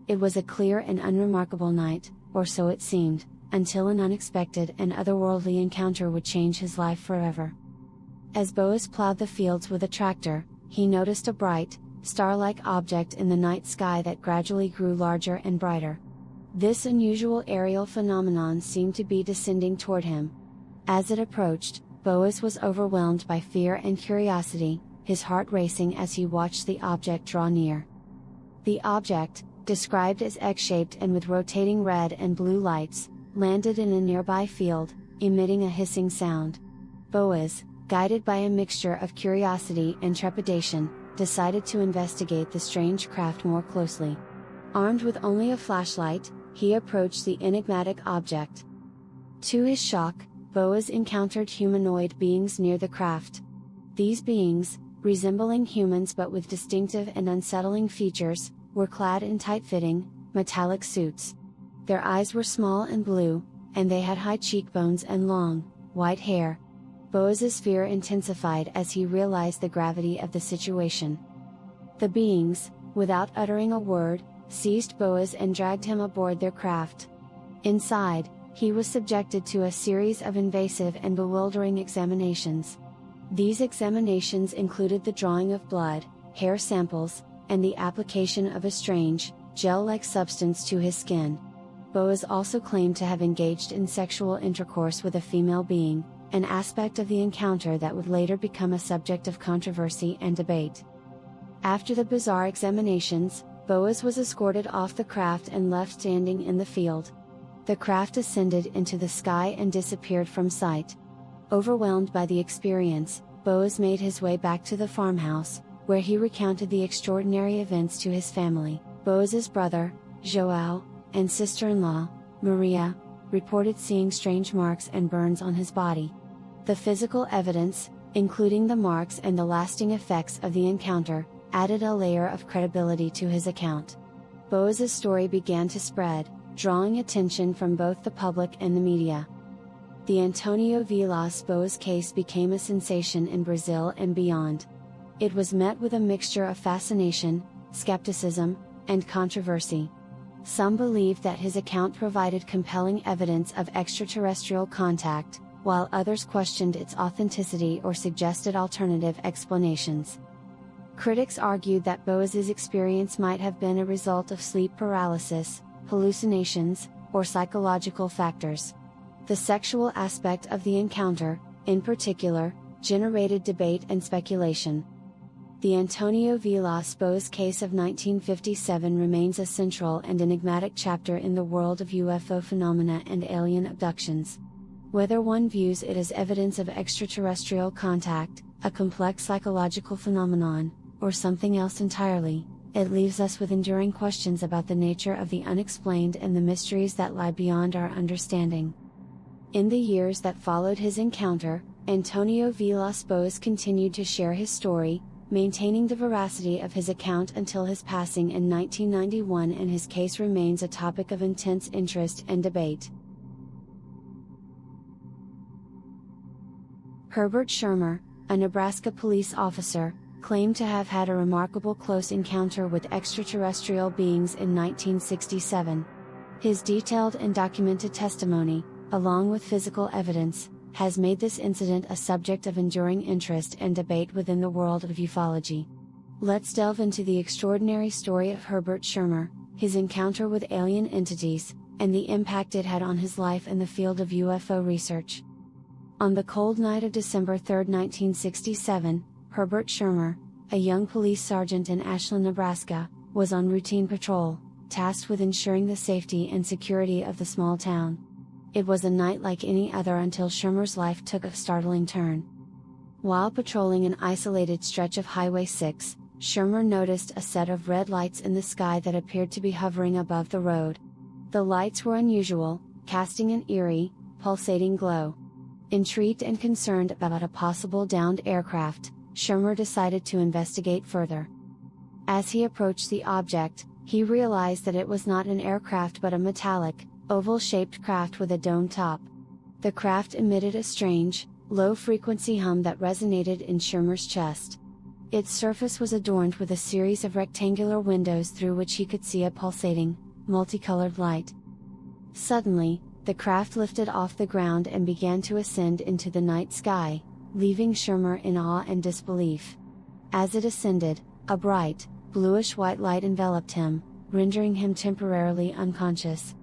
It was a clear and unremarkable night, or so it seemed, until an unexpected and otherworldly encounter would change his life forever. As Boas plowed the fields with a tractor, he noticed a bright, star-like object in the night sky that gradually grew larger and brighter. This unusual aerial phenomenon seemed to be descending toward him. As it approached, Boas was overwhelmed by fear and curiosity, his heart racing as he watched the object draw near. The object, described as egg-shaped and with rotating red and blue lights, landed in a nearby field, emitting a hissing sound. Boas, guided by a mixture of curiosity and trepidation, decided to investigate the strange craft more closely. Armed with only a flashlight, he approached the enigmatic object. To his shock, Boas encountered humanoid beings near the craft. These beings, resembling humans but with distinctive and unsettling features, were clad in tight-fitting, metallic suits. Their eyes were small and blue, and they had high cheekbones and long, white hair. Boas's fear intensified as he realized the gravity of the situation. The beings, without uttering a word, seized Boas and dragged him aboard their craft. Inside, he was subjected to a series of invasive and bewildering examinations. These examinations included the drawing of blood, hair samples, and the application of a strange, gel-like substance to his skin. Boas also claimed to have engaged in sexual intercourse with a female being, an aspect of the encounter that would later become a subject of controversy and debate. After the bizarre examinations, Boas was escorted off the craft and left standing in the field. The craft ascended into the sky and disappeared from sight. Overwhelmed by the experience, Boas made his way back to the farmhouse, where he recounted the extraordinary events to his family. Boas's brother, João, and sister-in-law, Maria, reported seeing strange marks and burns on his body. The physical evidence, including the marks and the lasting effects of the encounter, added a layer of credibility to his account. Boas's story began to spread, drawing attention from both the public and the media. The Antonio Vilas Boas case became a sensation in Brazil and beyond. It was met with a mixture of fascination, skepticism, and controversy. Some believed that his account provided compelling evidence of extraterrestrial contact, while others questioned its authenticity or suggested alternative explanations. Critics argued that Boas's experience might have been a result of sleep paralysis, hallucinations, or psychological factors. The sexual aspect of the encounter, in particular, generated debate and speculation. The Antonio Vilas Boas case of 1957 remains a central and enigmatic chapter in the world of UFO phenomena and alien abductions. Whether one views it as evidence of extraterrestrial contact, a complex psychological phenomenon, or something else entirely, it leaves us with enduring questions about the nature of the unexplained and the mysteries that lie beyond our understanding. In the years that followed his encounter, Antonio Vilas Boas continued to share his story, maintaining the veracity of his account until his passing in 1991, and his case remains a topic of intense interest and debate. Herbert Schirmer, a Nebraska police officer, claimed to have had a remarkable close encounter with extraterrestrial beings in 1967. His detailed and documented testimony, along with physical evidence, has made this incident a subject of enduring interest and debate within the world of ufology. Let's delve into the extraordinary story of Herbert Schirmer, his encounter with alien entities, and the impact it had on his life in the field of UFO research. On the cold night of December 3, 1967, Herbert Schirmer, a young police sergeant in Ashland, Nebraska, was on routine patrol, tasked with ensuring the safety and security of the small town. It was a night like any other until Schirmer's life took a startling turn. While patrolling an isolated stretch of Highway 6, Schirmer noticed a set of red lights in the sky that appeared to be hovering above the road. The lights were unusual, casting an eerie, pulsating glow. Intrigued and concerned about a possible downed aircraft, Schirmer decided to investigate further. As he approached the object, he realized that it was not an aircraft but a metallic, oval-shaped craft with a dome top. The craft emitted a strange, low-frequency hum that resonated in Schirmer's chest. Its surface was adorned with a series of rectangular windows through which he could see a pulsating, multicolored light. Suddenly, the craft lifted off the ground and began to ascend into the night sky, leaving Schirmer in awe and disbelief. As it ascended, a bright, bluish-white light enveloped him, rendering him temporarily unconscious.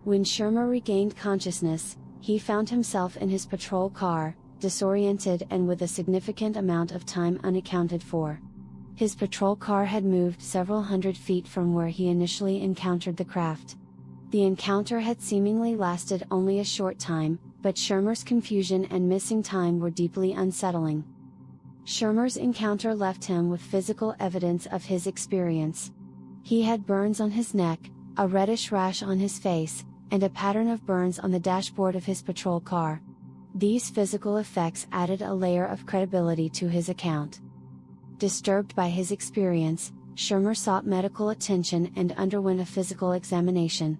When Schirmer regained consciousness, he found himself in his patrol car, disoriented and with a significant amount of time unaccounted for. His patrol car had moved several hundred feet from where he initially encountered the craft. The encounter had seemingly lasted only a short time, but Schirmer's confusion and missing time were deeply unsettling. Schirmer's encounter left him with physical evidence of his experience. He had burns on his neck, a reddish rash on his face, and a pattern of burns on the dashboard of his patrol car. These physical effects added a layer of credibility to his account. Disturbed by his experience, Schirmer sought medical attention and underwent a physical examination.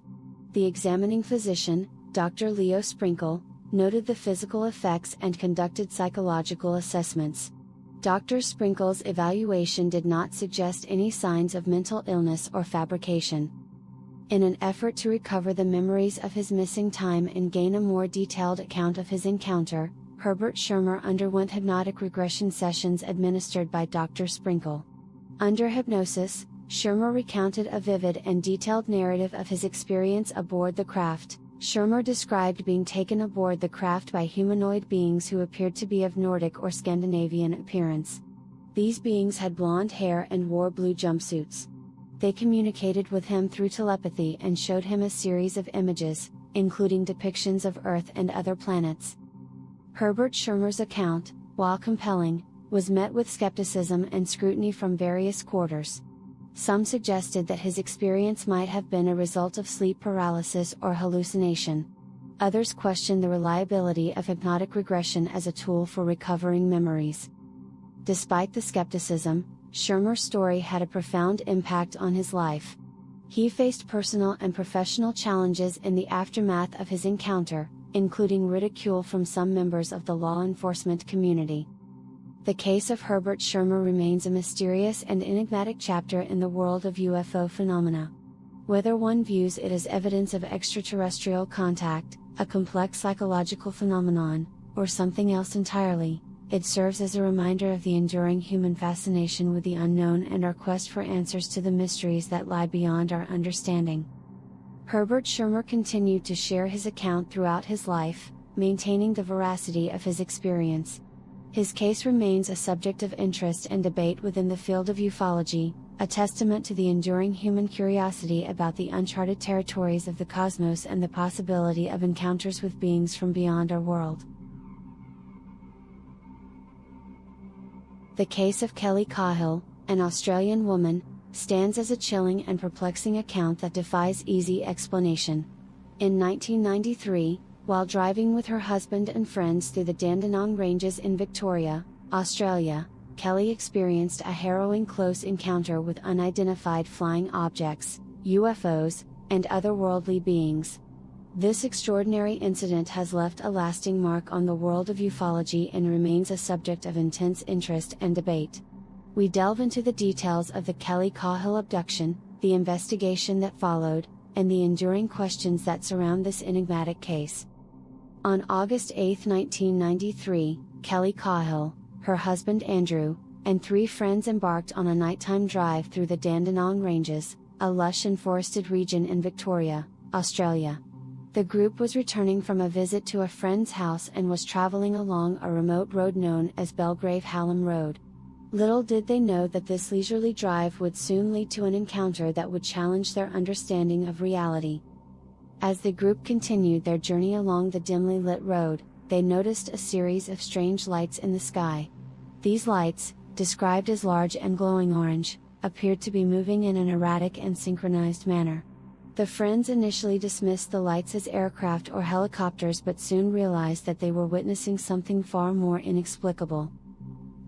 The examining physician, Dr. Leo Sprinkle, noted the physical effects and conducted psychological assessments. Dr. Sprinkle's evaluation did not suggest any signs of mental illness or fabrication. In an effort to recover the memories of his missing time and gain a more detailed account of his encounter, Herbert Schirmer underwent hypnotic regression sessions administered by Dr. Sprinkle. Under hypnosis, Schirmer recounted a vivid and detailed narrative of his experience aboard the craft. Schirmer described being taken aboard the craft by humanoid beings who appeared to be of Nordic or Scandinavian appearance. These beings had blonde hair and wore blue jumpsuits. They communicated with him through telepathy and showed him a series of images, including depictions of Earth and other planets. Herbert Schirmer's account, while compelling, was met with skepticism and scrutiny from various quarters. Some suggested that his experience might have been a result of sleep paralysis or hallucination. Others questioned the reliability of hypnotic regression as a tool for recovering memories. Despite the skepticism, Schirmer's story had a profound impact on his life. He faced personal and professional challenges in the aftermath of his encounter, including ridicule from some members of the law enforcement community. The case of Herbert Schirmer remains a mysterious and enigmatic chapter in the world of UFO phenomena. Whether one views it as evidence of extraterrestrial contact, a complex psychological phenomenon, or something else entirely, it serves as a reminder of the enduring human fascination with the unknown and our quest for answers to the mysteries that lie beyond our understanding. Herbert Schirmer continued to share his account throughout his life, maintaining the veracity of his experience. His case remains a subject of interest and debate within the field of ufology, a testament to the enduring human curiosity about the uncharted territories of the cosmos and the possibility of encounters with beings from beyond our world. The case of Kelly Cahill, an Australian woman, stands as a chilling and perplexing account that defies easy explanation. In 1993, while driving with her husband and friends through the Dandenong Ranges in Victoria, Australia, Kelly experienced a harrowing close encounter with unidentified flying objects, UFOs, and otherworldly beings. This extraordinary incident has left a lasting mark on the world of ufology and remains a subject of intense interest and debate. We delve into the details of the Kelly Cahill abduction, the investigation that followed, and the enduring questions that surround this enigmatic case. On August 8, 1993, Kelly Cahill, her husband Andrew, and 3 friends embarked on a nighttime drive through the Dandenong Ranges, a lush and forested region in Victoria, Australia. The group was returning from a visit to a friend's house and was traveling along a remote road known as Belgrave-Hallam Road. Little did they know that this leisurely drive would soon lead to an encounter that would challenge their understanding of reality. As the group continued their journey along the dimly lit road, they noticed a series of strange lights in the sky. These lights, described as large and glowing orange, appeared to be moving in an erratic and synchronized manner. The friends initially dismissed the lights as aircraft or helicopters but soon realized that they were witnessing something far more inexplicable.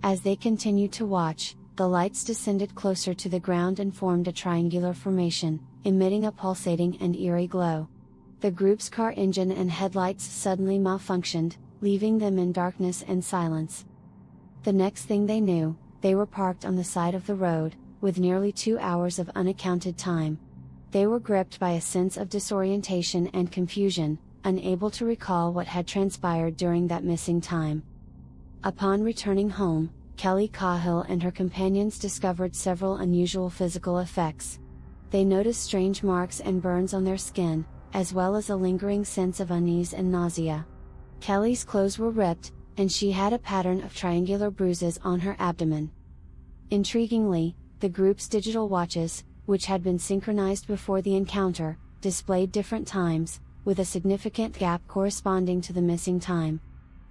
As they continued to watch, the lights descended closer to the ground and formed a triangular formation, emitting a pulsating and eerie glow. The group's car engine and headlights suddenly malfunctioned, leaving them in darkness and silence. The next thing they knew, they were parked on the side of the road, with nearly 2 hours of unaccounted time. They were gripped by a sense of disorientation and confusion, unable to recall what had transpired during that missing time. Upon returning home, Kelly Cahill and her companions discovered several unusual physical effects. They noticed strange marks and burns on their skin, as well as a lingering sense of unease and nausea. Kelly's clothes were ripped, and she had a pattern of triangular bruises on her abdomen. Intriguingly, the group's digital watches, which had been synchronized before the encounter, displayed different times, with a significant gap corresponding to the missing time.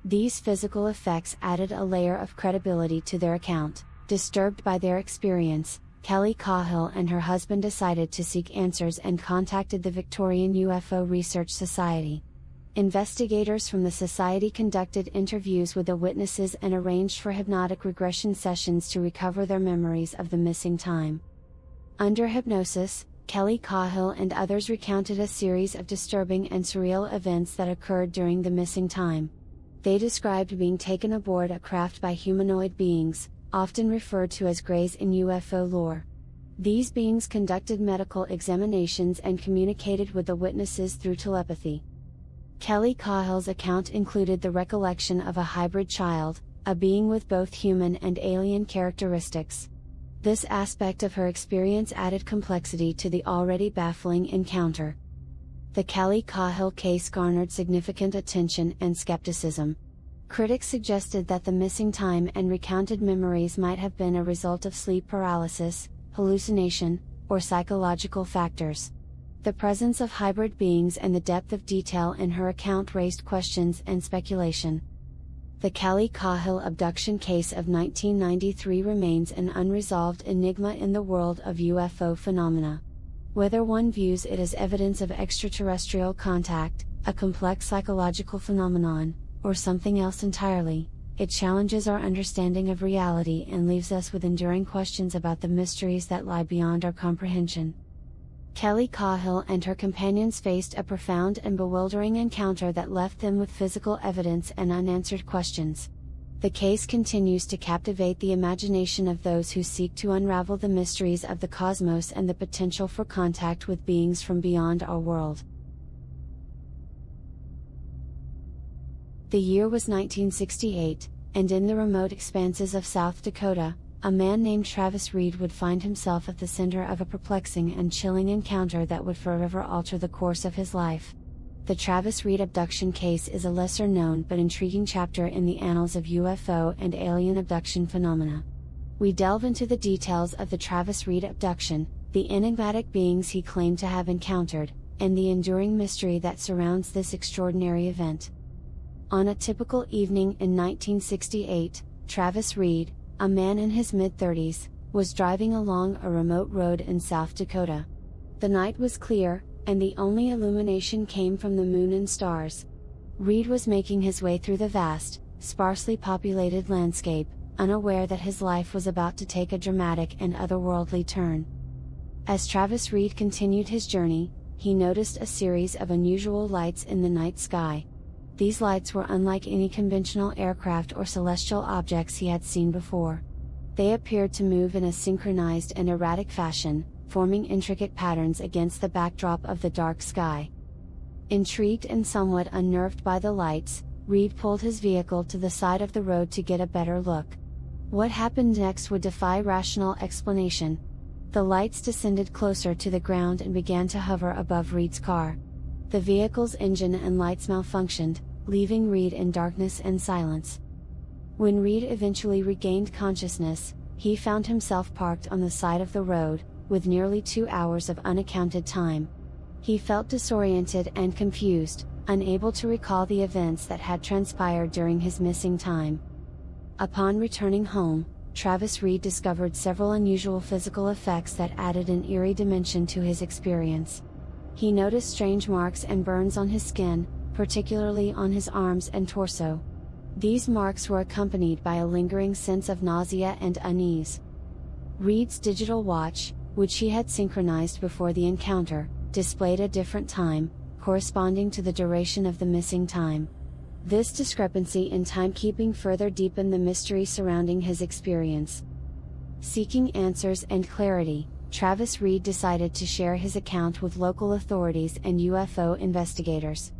These physical effects added a layer of credibility to their account. Disturbed by their experience, Kelly Cahill and her husband decided to seek answers and contacted the Victorian UFO Research Society. Investigators from the society conducted interviews with the witnesses and arranged for hypnotic regression sessions to recover their memories of the missing time. Under hypnosis, Kelly Cahill and others recounted a series of disturbing and surreal events that occurred during the missing time. They described being taken aboard a craft by humanoid beings, often referred to as Greys in UFO lore. These beings conducted medical examinations and communicated with the witnesses through telepathy. Kelly Cahill's account included the recollection of a hybrid child, a being with both human and alien characteristics. This aspect of her experience added complexity to the already baffling encounter. The Kelly Cahill case garnered significant attention and skepticism. Critics suggested that the missing time and recounted memories might have been a result of sleep paralysis, hallucination, or psychological factors. The presence of hybrid beings and the depth of detail in her account raised questions and speculation. The Kelly Cahill abduction case of 1993 remains an unresolved enigma in the world of UFO phenomena. Whether one views it as evidence of extraterrestrial contact, a complex psychological phenomenon, or something else entirely, it challenges our understanding of reality and leaves us with enduring questions about the mysteries that lie beyond our comprehension. Kelly Cahill and her companions faced a profound and bewildering encounter that left them with physical evidence and unanswered questions. The case continues to captivate the imagination of those who seek to unravel the mysteries of the cosmos and the potential for contact with beings from beyond our world. The year was 1968, and in the remote expanses of South Dakota, a man named Travis Reed would find himself at the center of a perplexing and chilling encounter that would forever alter the course of his life. The Travis Reed abduction case is a lesser-known but intriguing chapter in the annals of UFO and alien abduction phenomena. We delve into the details of the Travis Reed abduction, the enigmatic beings he claimed to have encountered, and the enduring mystery that surrounds this extraordinary event. On a typical evening in 1968, Travis Reed, a man in his mid-30s, was driving along a remote road in South Dakota. The night was clear, and the only illumination came from the moon and stars. Reed was making his way through the vast, sparsely populated landscape, unaware that his life was about to take a dramatic and otherworldly turn. As Travis Reed continued his journey, he noticed a series of unusual lights in the night sky. These lights were unlike any conventional aircraft or celestial objects he had seen before. They appeared to move in a synchronized and erratic fashion, forming intricate patterns against the backdrop of the dark sky. Intrigued and somewhat unnerved by the lights, Reed pulled his vehicle to the side of the road to get a better look. What happened next would defy rational explanation. The lights descended closer to the ground and began to hover above Reed's car. The vehicle's engine and lights malfunctioned, leaving Reed in darkness and silence. When Reed eventually regained consciousness, he found himself parked on the side of the road, with nearly 2 hours of unaccounted time. He felt disoriented and confused, unable to recall the events that had transpired during his missing time. Upon returning home, Travis Reed discovered several unusual physical effects that added an eerie dimension to his experience. He noticed strange marks and burns on his skin, particularly on his arms and torso. These marks were accompanied by a lingering sense of nausea and unease. Reed's digital watch, which he had synchronized before the encounter, displayed a different time, corresponding to the duration of the missing time. This discrepancy in timekeeping further deepened the mystery surrounding his experience. Seeking answers and clarity, Travis Reed decided to share his account with local authorities and UFO investigators.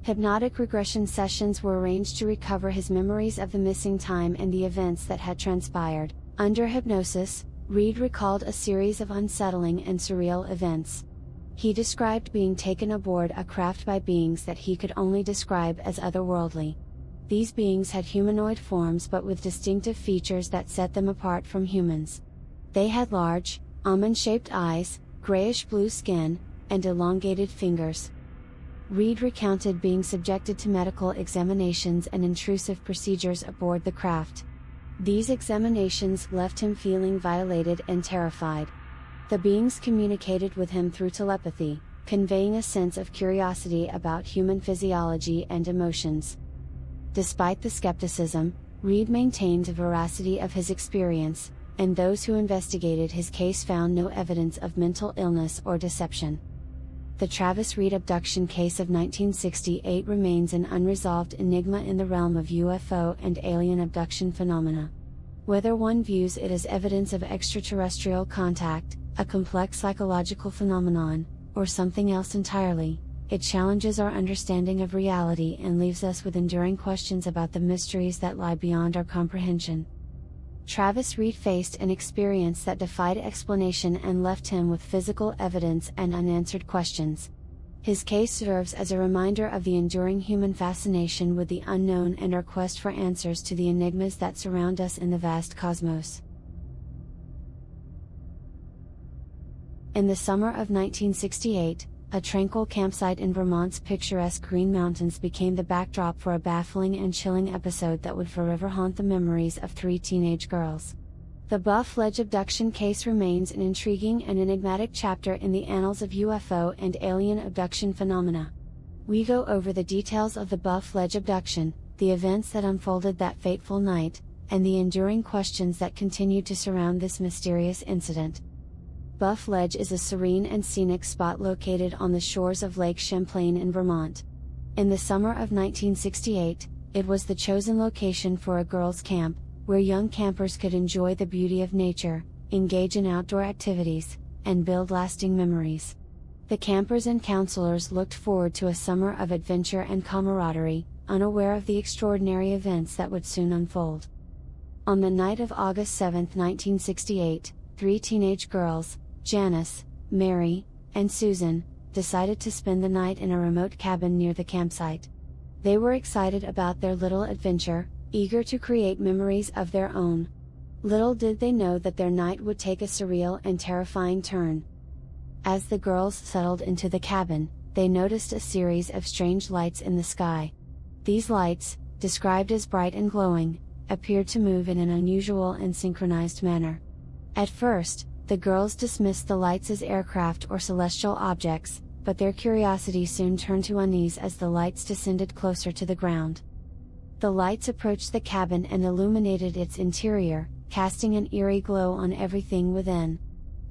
Hypnotic regression sessions were arranged to recover his memories of the missing time and the events that had transpired. Under hypnosis, Reed recalled a series of unsettling and surreal events. He described being taken aboard a craft by beings that he could only describe as otherworldly. These beings had humanoid forms but with distinctive features that set them apart from humans. They had large, almond-shaped eyes, grayish-blue skin, and elongated fingers. Reed recounted being subjected to medical examinations and intrusive procedures aboard the craft. These examinations left him feeling violated and terrified. The beings communicated with him through telepathy, conveying a sense of curiosity about human physiology and emotions. Despite the skepticism, Reed maintained the veracity of his experience, and those who investigated his case found no evidence of mental illness or deception. The Travis Reed abduction case of 1968 remains an unresolved enigma in the realm of UFO and alien abduction phenomena. Whether one views it as evidence of extraterrestrial contact, a complex psychological phenomenon, or something else entirely, it challenges our understanding of reality and leaves us with enduring questions about the mysteries that lie beyond our comprehension. Travis Reed faced an experience that defied explanation and left him with physical evidence and unanswered questions. His case serves as a reminder of the enduring human fascination with the unknown and our quest for answers to the enigmas that surround us in the vast cosmos. In the summer of 1968, a tranquil campsite in Vermont's picturesque Green Mountains became the backdrop for a baffling and chilling episode that would forever haunt the memories of three teenage girls. The Buff Ledge abduction case remains an intriguing and enigmatic chapter in the annals of UFO and alien abduction phenomena. We go over the details of the Buff Ledge abduction, the events that unfolded that fateful night, and the enduring questions that continue to surround this mysterious incident. Buff Ledge is a serene and scenic spot located on the shores of Lake Champlain in Vermont. In the summer of 1968, it was the chosen location for a girls' camp, where young campers could enjoy the beauty of nature, engage in outdoor activities, and build lasting memories. The campers and counselors looked forward to a summer of adventure and camaraderie, unaware of the extraordinary events that would soon unfold. On the night of August 7, 1968, three teenage girls, Janice, Mary, and Susan, decided to spend the night in a remote cabin near the campsite. They were excited about their little adventure, eager to create memories of their own. Little did they know that their night would take a surreal and terrifying turn. As the girls settled into the cabin, they noticed a series of strange lights in the sky. These lights, described as bright and glowing, appeared to move in an unusual and synchronized manner. At first, the girls dismissed the lights as aircraft or celestial objects, but their curiosity soon turned to unease as the lights descended closer to the ground. The lights approached the cabin and illuminated its interior, casting an eerie glow on everything within.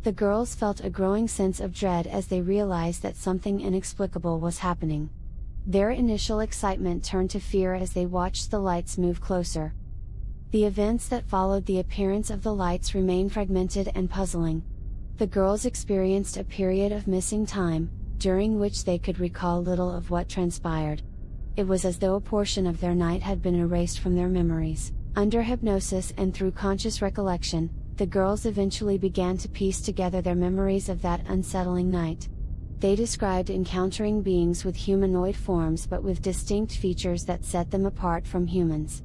The girls felt a growing sense of dread as they realized that something inexplicable was happening. Their initial excitement turned to fear as they watched the lights move closer. The events that followed the appearance of the lights remained fragmented and puzzling. The girls experienced a period of missing time, during which they could recall little of what transpired. It was as though a portion of their night had been erased from their memories. Under hypnosis and through conscious recollection, the girls eventually began to piece together their memories of that unsettling night. They described encountering beings with humanoid forms but with distinct features that set them apart from humans.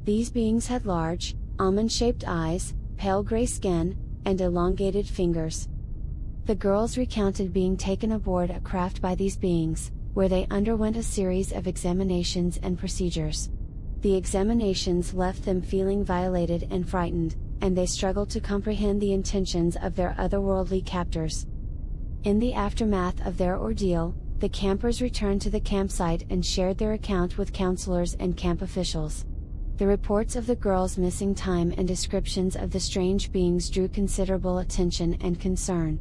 These beings had large, almond-shaped eyes, pale gray skin, and elongated fingers. The girls recounted being taken aboard a craft by these beings, where they underwent a series of examinations and procedures. The examinations left them feeling violated and frightened, and they struggled to comprehend the intentions of their otherworldly captors. In the aftermath of their ordeal, the campers returned to the campsite and shared their account with counselors and camp officials. The reports of the girls' missing time and descriptions of the strange beings drew considerable attention and concern.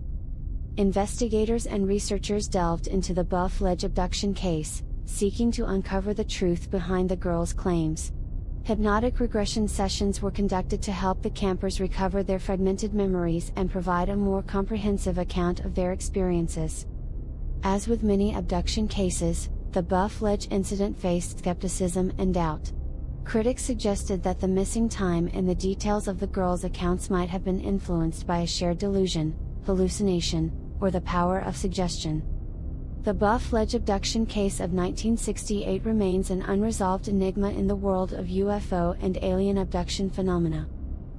Investigators and researchers delved into the Buff Ledge abduction case, seeking to uncover the truth behind the girls' claims. Hypnotic regression sessions were conducted to help the campers recover their fragmented memories and provide a more comprehensive account of their experiences. As with many abduction cases, the Buff Ledge incident faced skepticism and doubt. Critics suggested that the missing time and the details of the girls' accounts might have been influenced by a shared delusion, hallucination, or the power of suggestion. The Buff Ledge abduction case of 1968 remains an unresolved enigma in the world of UFO and alien abduction phenomena.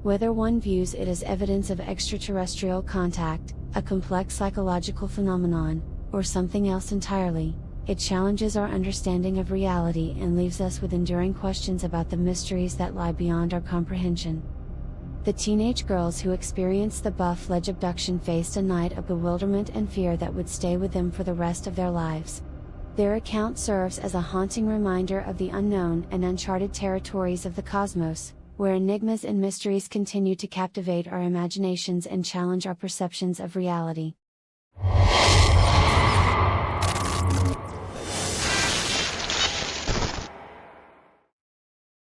Whether one views it as evidence of extraterrestrial contact, a complex psychological phenomenon, or something else entirely, It challenges our understanding of reality and leaves us with enduring questions about the mysteries that lie beyond our comprehension. The teenage girls who experienced the Buff Ledge abduction faced a night of bewilderment and fear that would stay with them for the rest of their lives. Their account serves as a haunting reminder of the unknown and uncharted territories of the cosmos, where enigmas and mysteries continue to captivate our imaginations and challenge our perceptions of reality.